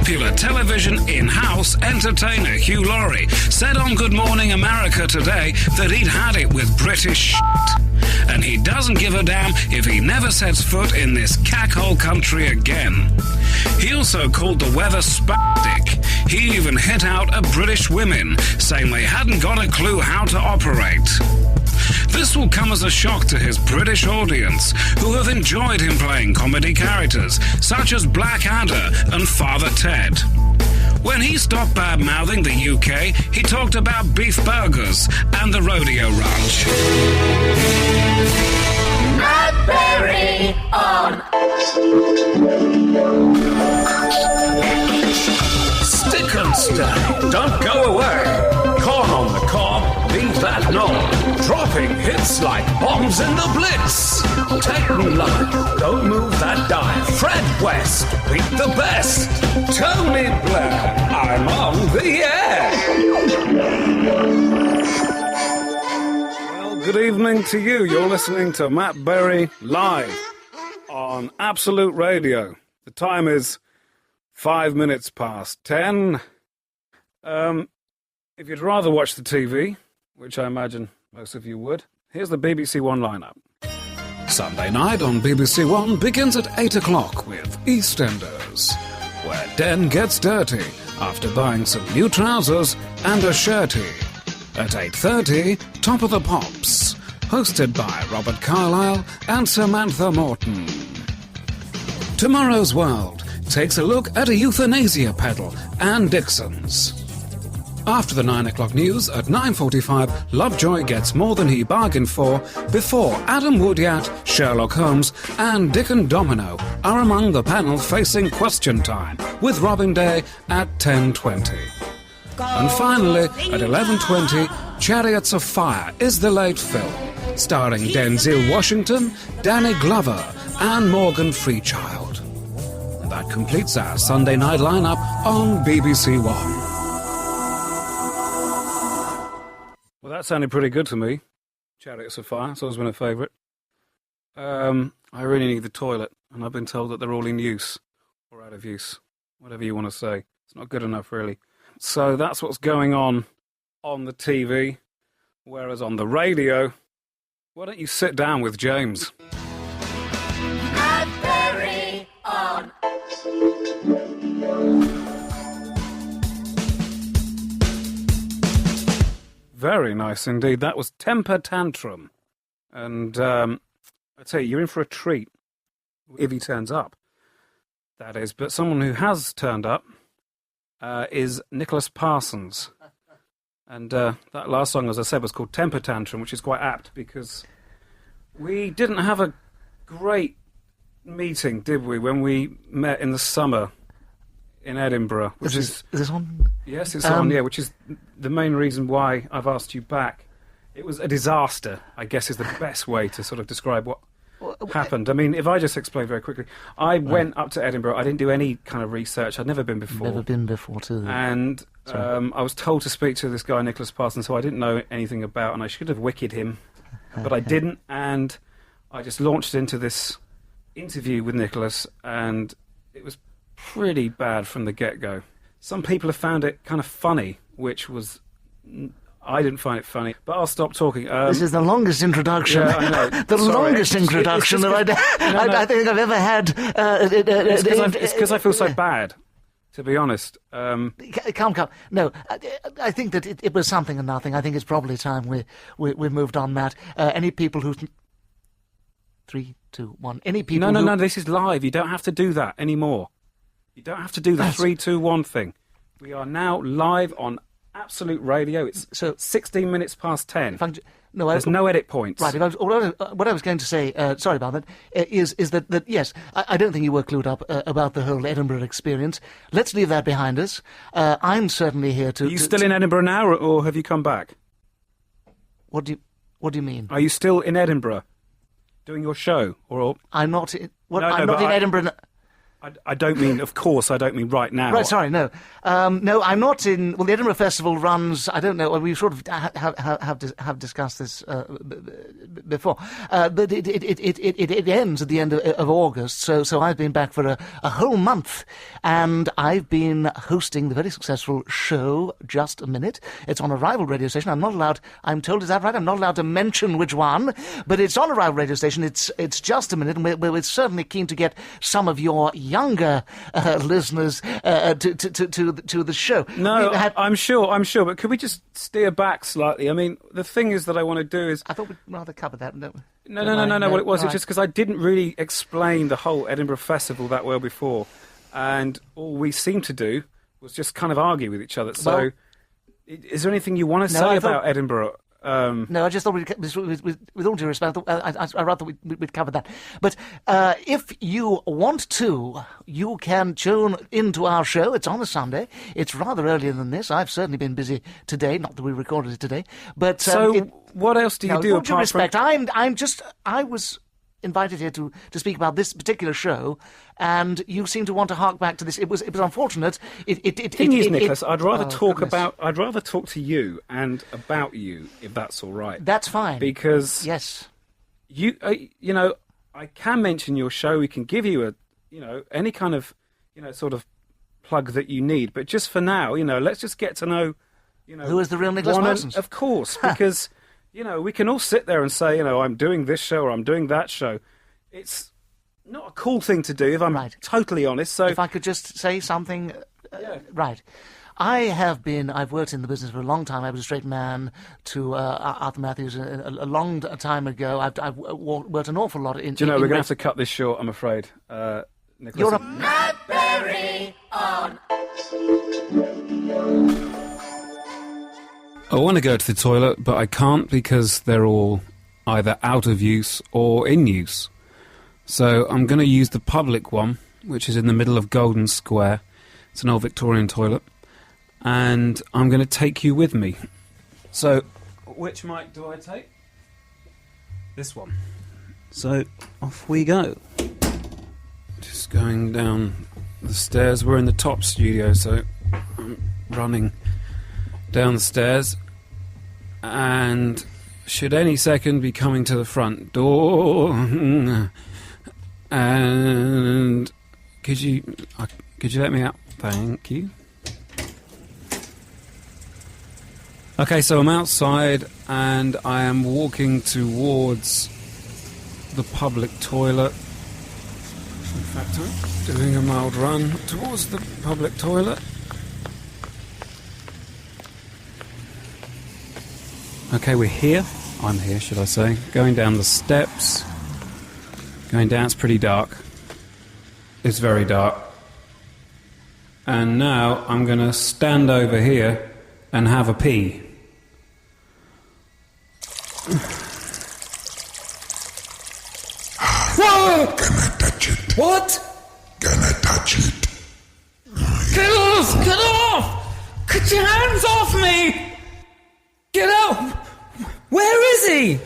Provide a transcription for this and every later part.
Popular television in-house entertainer Hugh Laurie said on Good Morning America today that he'd had it with British shit, and he doesn't give a damn if he never sets foot in this cackhole country again. He also called the weather spastic. He even hit out at British women, saying they hadn't got a clue how to operate. This will come as a shock to his British audience, who have enjoyed him playing comedy characters such as Blackadder and Father Ted. When he stopped bad-mouthing the UK, he talked about beef burgers and the rodeo ranch. Matt Berry on Stick and stay, don't go away. Corn on the cob, leave that knob. Dropping hits like bombs in the blitz. Take me live, don't move that dial. Fred West, beat the best. Tony Blair, I'm on the air. Well, good evening to you. You're listening to Matt Berry live on Absolute Radio. The time is 5 minutes past 10. If you'd rather watch the TV, which I imagine most of you would, here's the BBC One lineup. Sunday night on BBC One begins at 8 o'clock with EastEnders, where Den gets dirty after buying some new trousers and a shirtie. At 8:30, Top of the Pops, hosted by Robert Carlyle and Samantha Morton. Tomorrow's World takes a look at a euthanasia peddle and Dixon's. After the 9 o'clock news, at 9:45, Lovejoy gets more than he bargained for before Adam Woodyard, Sherlock Holmes and Dickon Domino are among the panel facing Question Time with Robin Day at 10:20. And finally, at 11:20, Chariots of Fire is the late film, starring Denzel Washington, Danny Glover and Morgan Freechild. And that completes our Sunday night lineup on BBC One. Well, that sounded pretty good to me. Chariots of Fire, it's always been a favourite. I really need the toilet, and I've been told that they're all in use, or out of use, whatever you want to say. It's not good enough, really. So that's what's going on the TV, whereas on the radio, why don't you sit down with James? Matt Berry on Very nice indeed. That was Temper Tantrum. And I tell you, you're in for a treat if he turns up. That is. But someone who has turned up is Nicholas Parsons. And that last song, as I said, was called Temper Tantrum, which is quite apt because we didn't have a great meeting, did we, when we met in the summer in Edinburgh? Which is this on? Yes, it's on, yeah, which is the main reason why I've asked you back. It was a disaster, I guess, is the best way to sort of describe what happened. I mean, if I just explain very quickly, I went up to Edinburgh. I didn't do any kind of research. I'd never been before. Never been before, too. And I was told to speak to this guy, Nicholas Parsons, who I didn't know anything about, and I should have wicked him, but I didn't, and I just launched into this interview with Nicholas, and it was pretty bad from the get-go. Some people have found it kind of funny, which was... I didn't find it funny, but I'll stop talking. This is the longest introduction. Yeah, I know. The longest introduction that I think I've ever had. It's because I feel so bad, to be honest. Come. No, I think that it was something and nothing. I think it's probably time we moved on, Matt. Any people who... 3, 2, 1. Any people No, this is live. You don't have to do that anymore. You don't have to do the 3, 2, 1 thing. We are now live on Absolute Radio. It's 16 minutes past 10. There's no edit points. Right. What I was going to say, sorry about that, is that yes, I don't think you were clued up about the whole Edinburgh experience. Let's leave that behind us. I'm certainly here to... Are you still in Edinburgh now, or have you come back? What do you mean? Are you still in Edinburgh, doing your show, or... I'm not in... I'm not in Edinburgh... I don't mean, of course, I don't mean right now. Right, sorry, no. No, I'm not in... Well, the Edinburgh Festival runs... I don't know, well, we sort of have discussed this before. But it ends at the end of August, so I've been back for a whole month. And I've been hosting the very successful show, Just a Minute. It's on a rival radio station. I'm not allowed... I'm told, is that right? I'm not allowed to mention which one. But it's on a rival radio station. It's Just a Minute, and we're certainly keen to get some of your younger listeners to the show. No, I'm sure, but could we just steer back slightly? I mean, the thing is that I want to do is... I thought we'd rather cover that. No. What it was, Right. it's just because I didn't really explain the whole Edinburgh Festival that well before, and all we seemed to do was just kind of argue with each other. So, Well- is there anything you want to No, say I thought- about Edinburgh? No, I just thought with all due respect, I rather we'd cover that. But if you want to, you can tune into our show. It's on a Sunday. It's rather earlier than this. I've certainly been busy today. Not that we recorded it today, but What else do you no, do with all due apart respect, from... I was invited here to speak about this particular show, and you seem to want to hark back to this. It was unfortunate. Thing is, Nicholas, I'd rather goodness. I'd rather talk to you and about you, if that's all right. That's fine. Because yes, I can mention your show. We can give you any kind of, sort of plug that you need. But just for now, let's just get to know, who is the real Nicholas one Parsons? of course, because, we can all sit there and say, I'm doing this show or I'm doing that show. It's not a cool thing to do, if I'm Right. totally honest. So If I could just say something, Yeah. right. I've worked in the business for a long time. I was a straight man to Arthur Matthews a long time ago. I've worked an awful lot in... do you know, in we're going to have to cut this short, I'm afraid. Nicholas. You're a... Matt Berry on. I want to go to the toilet, but I can't because they're all either out of use or in use. So I'm going to use the public one, which is in the middle of Golden Square. It's an old Victorian toilet. And I'm going to take you with me. So, which mic do I take? This one. So, off we go. Just going down the stairs. We're in the top studio, so I'm running down the stairs, and should any second be coming to the front door. And could you let me out? Thank you. Okay, so I'm outside and I am walking towards the public toilet. In fact, I'm doing a mild run towards the public toilet. Okay, we're here. I'm here, should I say. Going down the steps. Going down, it's pretty dark. It's very dark. And now I'm going to stand over here and have a pee. Whoa! Gonna touch it. What? Gonna touch it. Get off! Get off! Get your hands off me! Get out! Where is he?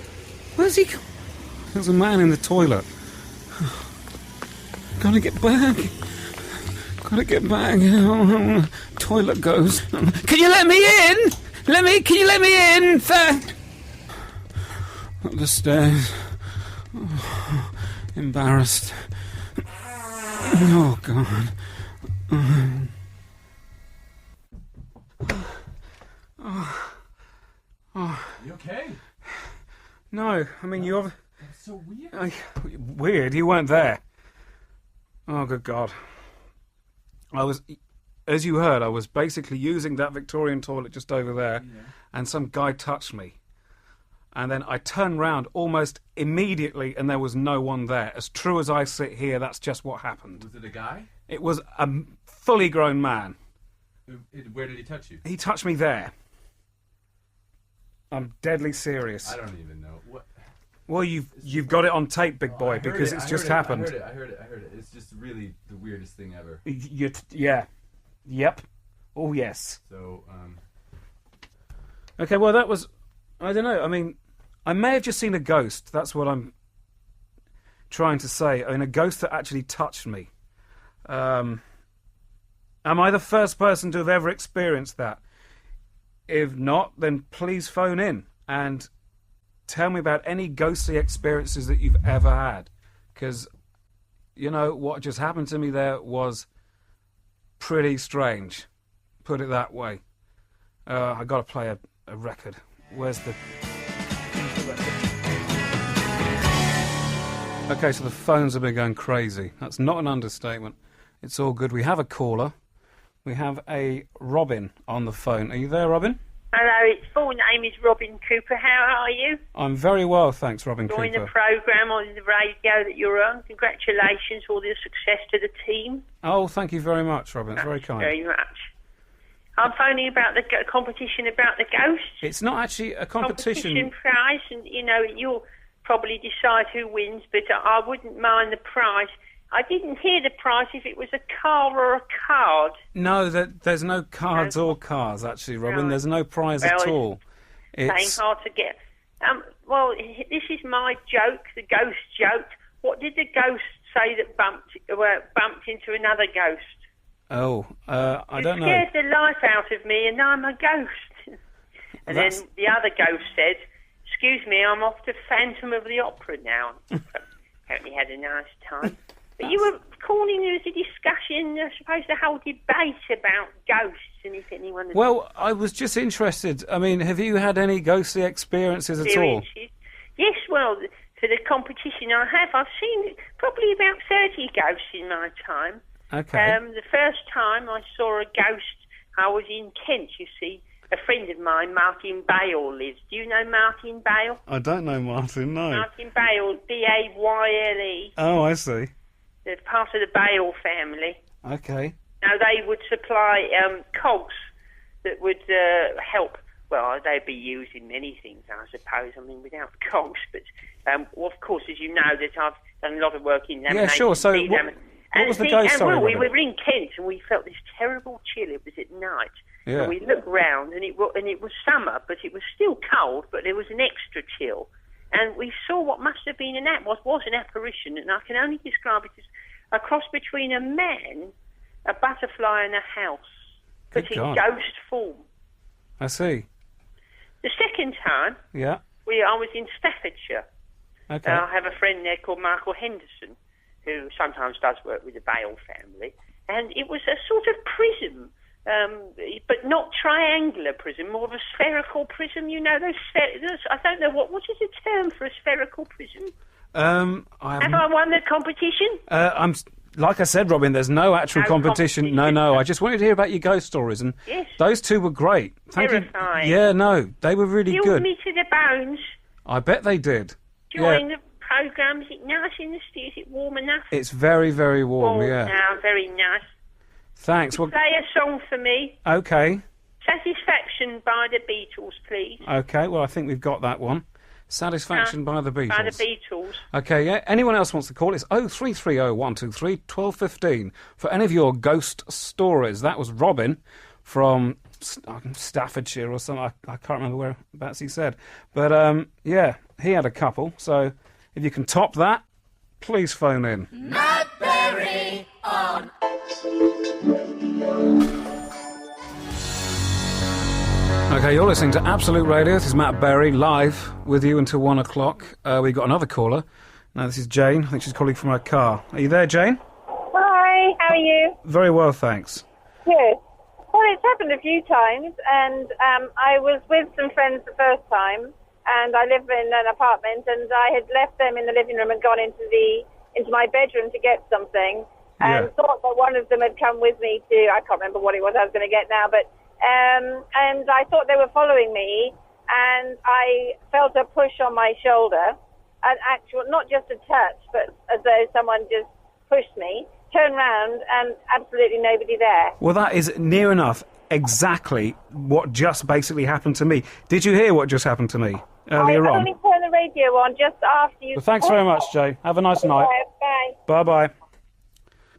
Where's he? There's a man in the toilet. Gotta get back. Gotta get back. Toilet goes. Can you let me in? Can you let me in? Up the stairs. Oh, embarrassed. Oh, God. You okay? No, I mean, you're... That's so weird. Weird, you weren't there. Oh, good God. As you heard, I was basically using that Victorian toilet just over there, and some guy touched me. And then I turned round almost immediately, and there was no one there. As true as I sit here, that's just what happened. Was it a guy? It was a fully grown man. Where did he touch you? He touched me there. I'm deadly serious. I don't even know. What? Well, you've got it on tape, big boy, because it's just happened. I heard it. It's just really the weirdest thing ever. Yeah. Yep. Oh, yes. So, Okay, well, that was... I don't know. I mean, I may have just seen a ghost. That's what I'm trying to say. I mean, a ghost that actually touched me. Am I the first person to have ever experienced that? If not, then please phone in and tell me about any ghostly experiences that you've ever had. Because, you know, what just happened to me there was pretty strange. Put it that way. I got to play a record. Where's the... Okay, so the phones have been going crazy. That's not an understatement. It's all good. We have a caller. We have a Robin on the phone. Are you there, Robin? Hello, its full name is Robin Cooper. How are you? I'm very well, thanks, Robin Enjoying Cooper. the programme on the radio that you're on. Congratulations for all the success to the team. Oh, thank you very much, Robin. It's very kind. Very much. I'm phoning about the competition about the ghosts. It's not actually a competition. Prize, and, you know, you'll probably decide who wins, but I wouldn't mind the prize. I didn't hear the prize if it was a car or a card. No, there's no cards or cars, actually, Robin. Right. There's no prize at all. It's hard to get. Well, this is my joke, the ghost joke. What did the ghost say that bumped into another ghost? Oh, I don't know. It scared the life out of me, and now I'm a ghost. And then the other ghost said, "Excuse me, I'm off to Phantom of the Opera now." Apparently had a nice time. But you were calling it a discussion, I suppose, the whole debate about ghosts and if anyone... Well, I was just interested. I mean, have you had any ghostly experiences at all? Yes, well, for the competition I have, I've seen probably about 30 ghosts in my time. Okay. The first time I saw a ghost, I was in Kent, you see. A friend of mine, Martin Bale, lives. Do you know Martin Bale? I don't know Martin, no. Martin Bale, B-A-Y-L-E. Oh, I see. They're part of the Bale family. Okay. Now, they would supply cogs that would help. Well, they'd be used in many things, I suppose. I mean, without cogs. But, well, of course, as you know, that I've done a lot of work in lamination. Yeah, sure. So, what was the ghost, sorry, well, we Robin? were in Kent, and we felt this terrible chill. It was at night. Yeah. And we looked round, and it was summer, but it was still cold, but there was an extra chill. And we saw what must have been was an apparition, and I can only describe it as a cross between a man, a butterfly, and a house, but Good in God. ghost form. I see. The second time, Yeah. I was in Staffordshire. Okay. I have a friend there called Michael Henderson, who sometimes does work with the Bale family, and it was a sort of prism, but not triangular prism, more of a spherical prism. You know, those I don't know what is the term for a spherical prism? Have I won the competition? Like I said, Robin, there's no actual No competition. competition. No. I just wanted to hear about your ghost stories, and Yes. those two were great. Thank Terrifying. you. Yeah, no, they were really Killed good. me to the bones. I bet they did. During the programme, is it nice in the studio? Is it warm enough? It's very, very warm. Yeah. Now, very nice. Thanks. Well, Play a song for me. okay. Satisfaction by the Beatles, please. Okay. Well, I think we've got that one. Satisfaction by the Beatles. By the Beatles. Okay, yeah. Anyone else wants to call? It's 0330 123 1215 for any of your ghost stories. That was Robin from Staffordshire or something. I can't remember whereabouts he said. But, yeah, he had a couple. So if you can top that, please phone in. Matt Berry on. Okay, you're listening to Absolute Radio. This is Matt Berry, live with you until 1 o'clock. We've got another caller. Now, this is Jane. I think she's calling from her car. Are you there, Jane? Hi, how are you? Very well, thanks. Good. Well, it's happened a few times, and I was with some friends the first time, and I live in an apartment, and I had left them in the living room and gone into my bedroom to get something, and Yeah. thought that one of them had come with me to, I can't remember what it was I was going to get now, but and I thought they were following me, and I felt a push on my shoulder, an actual, not just a touch, but as though someone just pushed me. Turned round and absolutely nobody there. Well, that is near enough exactly what just basically happened to me. Did you hear what just happened to me earlier I on? only turned the radio on just after you... Well, thanks very much, Jay. Have a nice night. Bye. Bye-bye.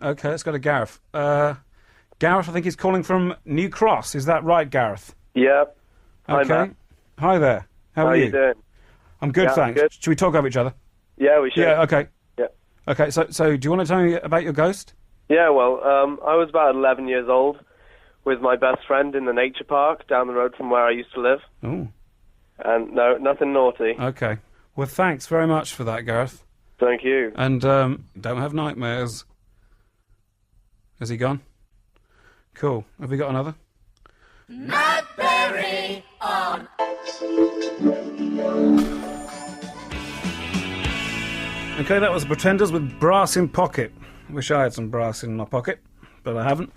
Okay, let's go to Gareth. Gareth, I think he's calling from New Cross. Is that right, Gareth? Yep. Hi, Okay. Matt. Hi there. How are you doing? I'm good, Yeah, I'm thanks. good. Should we talk over each other? Yeah, we should. Yeah, okay. Yeah. Okay, so do you want to tell me about your ghost? Yeah, well, I was about 11 years old with my best friend in the nature park down the road from where I used to live. Oh, And no, nothing naughty. okay. Well, thanks very much for that, Gareth. Thank you. And don't have nightmares. Has he gone? Cool. Have we got another? Matt Berry on. Okay, that was Pretenders with Brass in Pocket. Wish I had some brass in my pocket, but I haven't.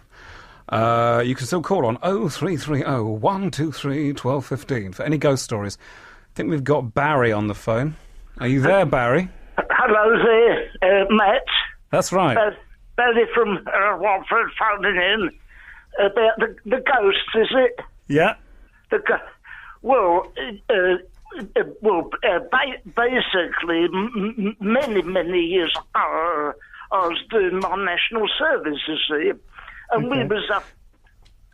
You can still call on 0330 123 1215 for any ghost stories. I think we've got Barry on the phone. Are you there, Barry? Hello there, Matt. That's right. Barry from Watford phoning in about the ghosts, is it? Yeah. Basically, many years ago, I was doing my national service, you see, and we was up.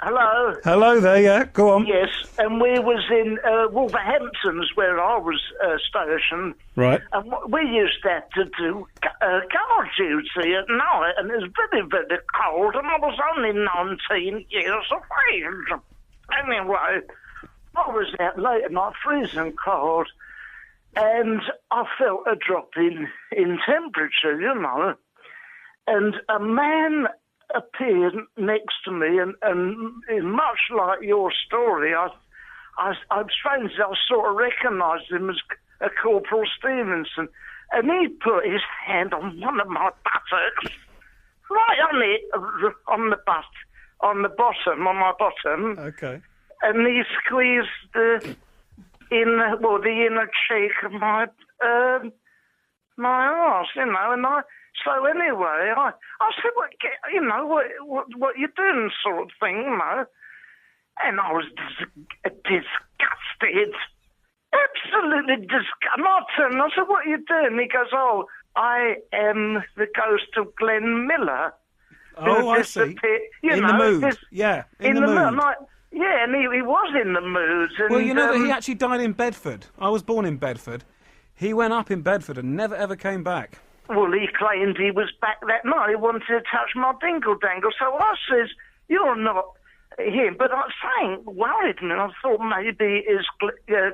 Hello. Hello there. Yeah, go on. Yes, and we was in Wolverhamptons where I was stationed. Right. And we used to have to do guard duty at night, and it was very, very cold, and I was only 19 years of age. Anyway, I was out late at night, freezing cold, and I felt a drop in temperature, you know, and a man appeared next to me, and much like your story, I'm strange, I sort of recognised him as a Corporal Stevenson, and he put his hand on one of my buttocks, right on it, on the bottom, on my bottom. Okay. And he squeezed the inner cheek of my arse, you know, and so anyway, I said, what you doing, sort of thing, you know, and I was disgusted, absolutely disgusted. And I turned and I said, what are you doing? He goes, oh, I am the ghost of Glenn Miller. Oh, I see. In the mood. Yeah, in the mood. Yeah, and he was in the mood. And, well, you know that he actually died in Bedford. I was born in Bedford. He went up in Bedford and never ever came back. Well, he claimed he was back that night. He wanted to touch my dingle-dangle. So I says, you're not him. But I was worried me. I thought maybe it's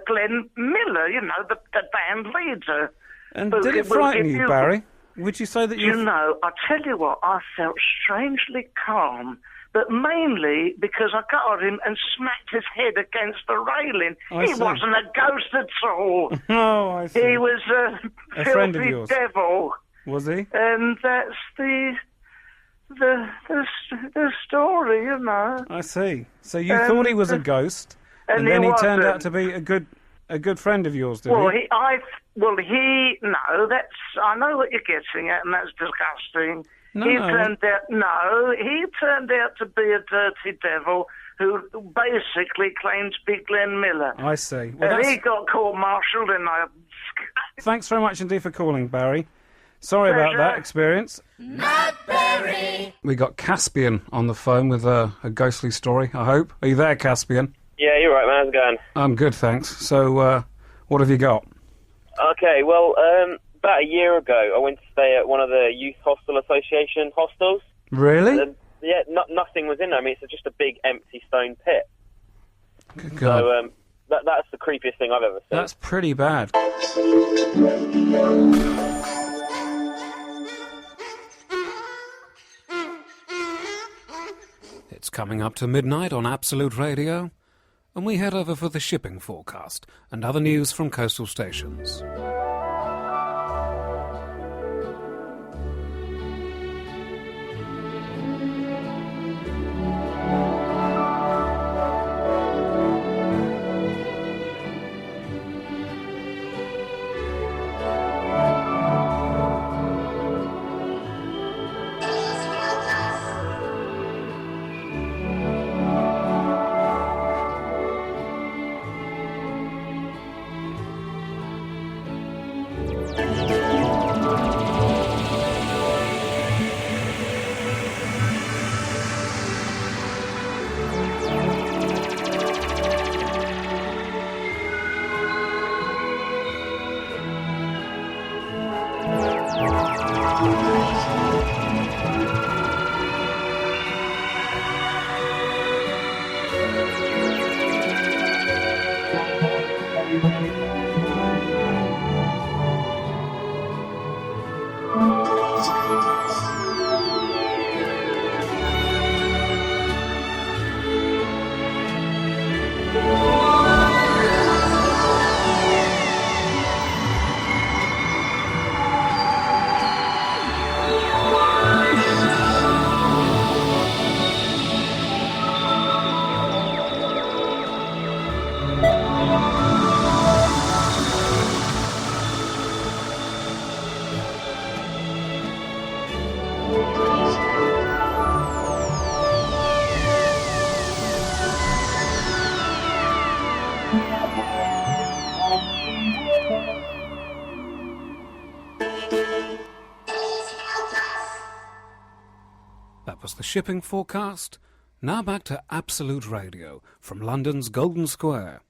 Glenn Miller, you know, the band leader. And did it frighten you, Barry? Would you say that you... You know, I tell you what, I felt strangely calm, but mainly because I got at him and smacked his head against the railing. He wasn't a ghost at all. Oh, I see. He was a friend of filthy yours. devil. Was he? And that's the story, you know. I see. So you thought he was a ghost, and then he turned out to be a good friend of yours, did he? I know what you're getting at, and that's disgusting. He turned out to be a dirty devil who basically claimed to be Glenn Miller. I see. Well, and he got court-martialed, and Thanks very much indeed for calling, Barry. Sorry about that experience. Matt Berry. We got Caspian on the phone with a ghostly story, I hope. Are you there, Caspian? Yeah, you're right, man. How's it going? I'm good, thanks. So, what have you got? Okay, well, about a year ago, I went to stay at one of the Youth Hostel Association hostels. Really? Yeah, nothing was in there. I mean, it's just a big empty stone pit. Good God. So, that's the creepiest thing I've ever seen. That's pretty bad. It's coming up to midnight on Absolute Radio, and we head over for the shipping forecast and other news from coastal stations. That was the shipping forecast. Now back to Absolute Radio from London's Golden Square.